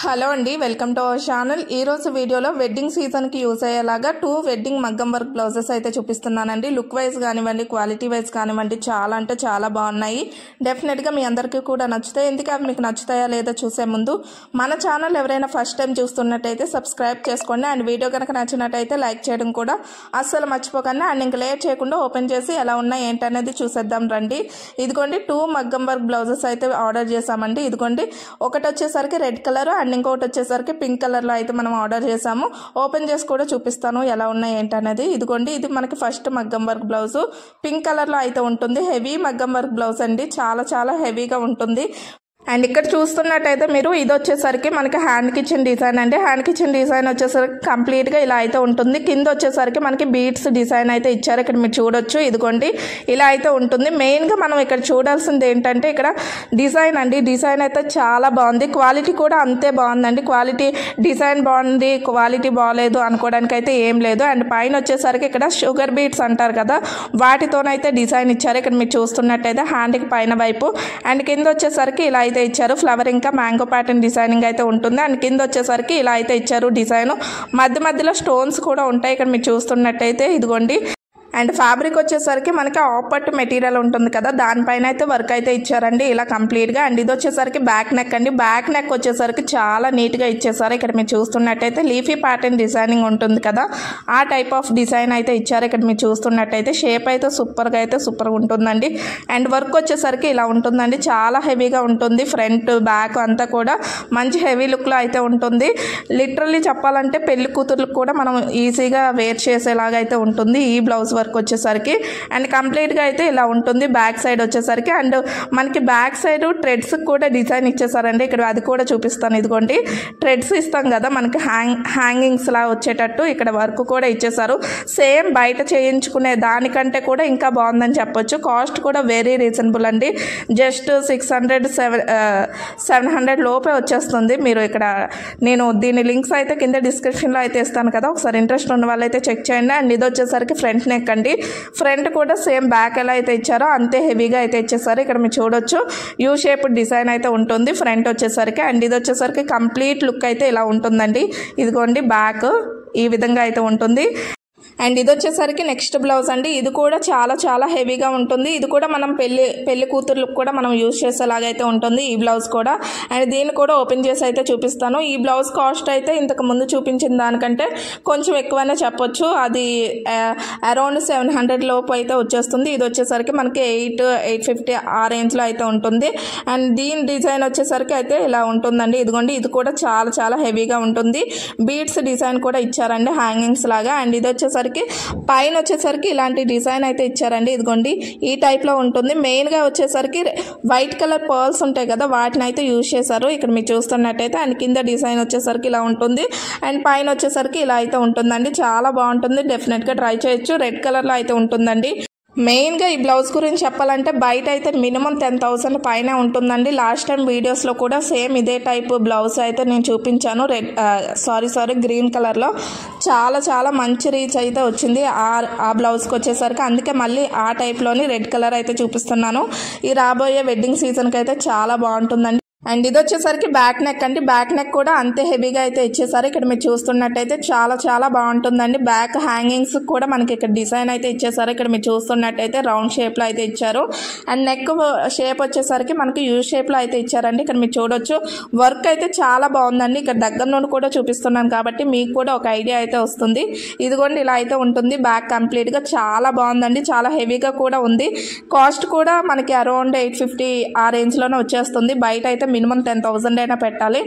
Hello అండి, welcome to our channel. ఈ రోజు వీడియోలో వెడ్డింగ్ సీజన్కి యూజ్ అయ్యేలాగా 2 వెడ్డింగ్ మగ్గం వర్క్ బ్లౌజెస్ అయితే చూపిస్తున్నానండి. లుక్ వైజ్ కానివ్వండి, క్వాలిటీ వైజ్ కానివ్వండి, చాలా అంటే చాలా బాగున్నాయి. డెఫినెట్గా మీ అందరికీ కూడా నచ్చుతాయి. ఎందుకు అవి మీకు నచ్చుతాయా లేదా చూసే ముందు మన ఛానల్ ఎవరైనా ఫస్ట్ టైం చూస్తున్నట్టయితే సబ్స్క్రైబ్ చేసుకోండి. అండ్ వీడియో కనుక నచ్చినట్టయితే లైక్ చేయడం కూడా అస్సలు మర్చిపోకండి. అండ్ ఇంకా లేట్ చేయకుండా ఓపెన్ చేసి ఎలా ఉన్నాయి ఏంటనేది చూసేద్దాం రండి. ఇదిగోండి 2 మగ్గం వర్క్ బ్లౌజెస్ అయితే ఆర్డర్ చేసామండి. ఇదిగోండి ఒకటి వచ్చేసరికి రెడ్ కలర్ అండ్ ఇంకొకటి వచ్చేసరికి పింక్ కలర్ లో అయితే మనం ఆర్డర్ చేసాము. ఓపెన్ చేసి కూడా చూపిస్తాను ఎలా ఉన్నాయి ఏంటనేది. ఇదిగోండి ఇది మనకి ఫస్ట్ మగ్గం వర్క్ బ్లౌజ్ పింక్ కలర్ లో అయితే ఉంటుంది. హెవీ మగ్గం వర్క్ బ్లౌజ్ అండి, చాలా చాలా హెవీగా ఉంటుంది. అండ్ ఇక్కడ చూస్తున్నట్టయితే మీరు ఇది వచ్చేసరికి మనకి హ్యాండ్ కిచెన్ డిజైన్ అండి. హ్యాండ్ కిచెన్ డిజైన్ వచ్చేసరికి కంప్లీట్గా ఇలా అయితే ఉంటుంది. కింద వచ్చేసరికి మనకి బీడ్స్ డిజైన్ అయితే ఇచ్చారు. ఇక్కడ మీరు చూడొచ్చు. ఇదిగోండి ఇలా అయితే ఉంటుంది. మెయిన్గా మనం ఇక్కడ చూడాల్సింది ఏంటంటే ఇక్కడ డిజైన్ అండి. డిజైన్ అయితే చాలా బాగుంది. క్వాలిటీ కూడా అంతే బాగుందండి. క్వాలిటీ డిజైన్ బాగుంది, క్వాలిటీ బాగలేదు అనుకోవడానికి అయితే ఏం లేదు. అండ్ పైన వచ్చేసరికి ఇక్కడ షుగర్ బీడ్స్ అంటారు కదా, వాటితోనైతే డిజైన్ ఇచ్చారు. ఇక్కడ మీరు చూస్తున్నట్టయితే హ్యాండ్కి పైన వైపు. అండ్ కింద వచ్చేసరికి ఇలా అయితే ఇచ్చారు. ఫ్లవర్ ఇంకా మ్యాంగో ప్యాటర్న్ డిజైనింగ్ అయితే ఉంటుంది. అండ్ కింద వచ్చేసరికి ఇలా అయితే ఇచ్చారు డిజైన్. మధ్య మధ్యలో స్టోన్స్ కూడా ఉంటాయి ఇక్కడ మీరు చూస్తున్నట్టయితే. ఇదిగోండి అండ్ ఫ్యాబ్రిక్ వచ్చేసరికి మనకి ఆపట్ మెటీరియల్ ఉంటుంది కదా, దానిపైన అయితే వర్క్ అయితే ఇచ్చారండి ఇలా కంప్లీట్గా. అండ్ ఇది వచ్చేసరికి బ్యాక్ నెక్ అండి. బ్యాక్ నెక్ వచ్చేసరికి చాలా నీట్గా ఇచ్చేసారు. ఇక్కడ మీరు చూస్తున్నట్టయితే లీఫీ ప్యాటర్న్ డిజైనింగ్ ఉంటుంది కదా, ఆ టైప్ ఆఫ్ డిజైన్ అయితే ఇచ్చారు. ఇక్కడ మీరు చూస్తున్నట్టయితే షేప్ అయితే సూపర్గా ఉంటుందండి. అండ్ వర్క్ వచ్చేసరికి ఇలా ఉంటుందండి, చాలా హెవీగా ఉంటుంది. ఫ్రంట్ బ్యాక్ అంతా కూడా మంచి హెవీ లుక్లో అయితే ఉంటుంది. లిటరల్లీ చెప్పాలంటే పెళ్లి కూతుర్లకు కూడా మనం ఈజీగా వేర్ చేసేలాగా అయితే ఉంటుంది ఈ బ్లౌజ్ వర్క్ వచ్చేసరికి. అండ్ కంప్లీట్గా అయితే ఇలా ఉంటుంది బ్యాక్ సైడ్ వచ్చేసరికి. అండ్ మనకి బ్యాక్ సైడ్ ట్రెడ్స్ కూడా డిజైన్ ఇచ్చేసారండి. ఇక్కడ అది కూడా చూపిస్తాను. ఇదిగోండి ట్రెడ్స్ ఇస్తాం కదా మనకి హ్యాంగింగ్స్ లా వచ్చేటట్టు ఇక్కడ వర్క్ కూడా ఇచ్చేసారు. సేమ్ బయట చేయించుకునే దానికంటే కూడా ఇంకా బాగుందని చెప్పొచ్చు. కాస్ట్ కూడా వెరీ రీజనబుల్ అండి. జస్ట్ 600-700 లోపే వచ్చేస్తుంది. మీరు ఇక్కడ నేను దీని లింక్స్ అయితే కింద డిస్క్రిప్షన్లో అయితే ఇస్తాను కదా, ఒకసారి ఇంట్రెస్ట్ ఉన్న వాళ్ళైతే చెక్ చేయండి. అండ్ ఇది వచ్చేసరికి ఫ్రంట్ నెక్ అండి. ఫ్రంట్ కూడా సేమ్ బ్యాక్ ఎలా అయితే ఇచ్చారో అంతే హెవీగా అయితే ఇచ్చేసారు. ఇక్కడ మీరు చూడొచ్చు యూ షేప్ డిజైన్ అయితే ఉంటుంది ఫ్రంట్ వచ్చేసరికి. అండ్ ఇది వచ్చేసరికి కంప్లీట్ లుక్ అయితే ఇలా ఉంటుందండి. ఇదిగోండి బ్యాక్ ఈ విధంగా అయితే ఉంటుంది. అండ్ ఇది వచ్చేసరికి నెక్స్ట్ బ్లౌజ్ అండి. ఇది కూడా చాలా చాలా హెవీగా ఉంటుంది. ఇది కూడా మనం పెళ్లి కూతుర్లకు కూడా మనం యూజ్ చేసేలాగైతే ఉంటుంది ఈ బ్లౌజ్ కూడా. అండ్ దీన్ని కూడా ఓపెన్ చేసి అయితే చూపిస్తాను. ఈ బ్లౌజ్ కాస్ట్ అయితే ఇంతకు ముందు చూపించిన దానికంటే కొంచెం ఎక్కువనే చెప్పొచ్చు. అది అరౌండ్ 700 లోపు అయితే వచ్చేస్తుంది. ఇది వచ్చేసరికి మనకి 850 ఆ రేంజ్లో అయితే ఉంటుంది. అండ్ దీని డిజైన్ వచ్చేసరికి అయితే ఇలా ఉంటుందండి. ఇదిగోండి ఇది కూడా చాలా చాలా హెవీగా ఉంటుంది. బీడ్స్ డిజైన్ కూడా ఇచ్చారండి హ్యాంగింగ్స్ లాగా. అండ్ ఇది వచ్చేసరికి పైన వచ్చేసరికి ఇలాంటి డిజైన్ అయితే ఇచ్చారండి. ఇదిగోండి ఈ టైప్ లో ఉంటుంది. మెయిన్ గా వచ్చేసరికి వైట్ కలర్ పర్ల్స్ ఉంటాయి కదా, వాటిని అయితే యూజ్ చేశారు ఇక్కడ మీరు చూస్తున్నట్టయితే. అండ్ కింద డిజైన్ వచ్చేసరికి ఇలా ఉంటుంది. అండ్ పైన వచ్చేసరికి ఇలా అయితే ఉంటుందండి. చాలా బాగుంటుంది, డెఫినెట్ గా ట్రై చేయొచ్చు. రెడ్ కలర్ లో అయితే ఉంటుందండి. మెయిన్గా ఈ బ్లౌజ్ గురించి చెప్పాలంటే బయట అయితే మినిమం 10,000 పైన ఉంటుందండి. లాస్ట్ టైం వీడియోస్లో కూడా సేమ్ ఇదే టైప్ బ్లౌజ్ అయితే నేను చూపించాను. గ్రీన్ కలర్లో చాలా చాలా మంచి రీచ్ అయితే వచ్చింది ఆ బ్లౌజ్కి వచ్చేసరికి. అందుకే మళ్ళీ ఆ టైప్లోని రెడ్ కలర్ అయితే చూపిస్తున్నాను. ఈ రాబోయే వెడ్డింగ్ సీజన్కి అయితే చాలా బాగుంటుందండి. అండ్ ఇది వచ్చేసరికి బ్యాక్ నెక్ అండి. బ్యాక్ నెక్ కూడా అంతే హెవీగా అయితే ఇచ్చేసారు. ఇక్కడ మీరు చూస్తున్నట్టయితే చాలా చాలా బాగుంటుందండి. బ్యాక్ హ్యాంగింగ్స్ కూడా మనకి ఇక్కడ డిజైన్ అయితే ఇచ్చేసారు. ఇక్కడ మీరు చూస్తున్నట్టయితే రౌండ్ షేప్లో అయితే ఇచ్చారు. అండ్ నెక్ షేప్ వచ్చేసరికి మనకి యూ షేప్లో అయితే ఇచ్చారండి. ఇక్కడ మీరు చూడొచ్చు వర్క్ అయితే చాలా బాగుందండి. ఇక్కడ దగ్గర నుండి కూడా చూపిస్తున్నాను కాబట్టి మీకు కూడా ఒక ఐడియా అయితే వస్తుంది. ఇదిగోండి ఇలా అయితే ఉంటుంది బ్యాక్ కంప్లీట్గా. చాలా బాగుందండి, చాలా హెవీగా కూడా ఉంది. కాస్ట్ కూడా మనకి అరౌండ్ 850 ఆ రేంజ్లోనే వచ్చేస్తుంది. బయట అయితే మినిమం 10,000 అయినా పెట్టాలి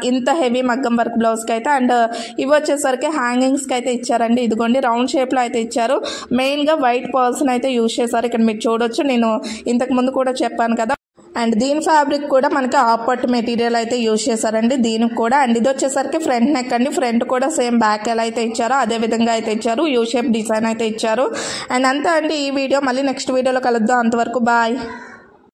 ఇంత హెవీ మగ్గం వర్క్ బ్లౌజ్కి అయితే. అండ్ ఇవి వచ్చేసరికి హ్యాంగింగ్స్కి అయితే ఇచ్చారండి. ఇదిగోండి రౌండ్ షేప్లో అయితే ఇచ్చారు. మెయిన్గా వైట్ పర్ల్స్ని అయితే యూజ్ చేశారు. ఇక్కడ మీరు చూడొచ్చు, నేను ఇంతకు ముందు కూడా చెప్పాను కదా. అండ్ దీని ఫ్యాబ్రిక్ కూడా మనకి ఆపట్ మెటీరియల్ అయితే యూజ్ చేశారండి దీనికి కూడా. అండ్ ఇది వచ్చేసరికి ఫ్రంట్ నెక్ అండి. ఫ్రంట్ కూడా సేమ్ బ్యాక్ ఎలా అయితే ఇచ్చారో అదే విధంగా అయితే ఇచ్చారు. యూ షేప్ డిజైన్ అయితే ఇచ్చారు. అండ్ అంతా అండి ఈ వీడియో. మళ్ళీ నెక్స్ట్ వీడియోలో కలుద్దాం. అంతవరకు బాయ్.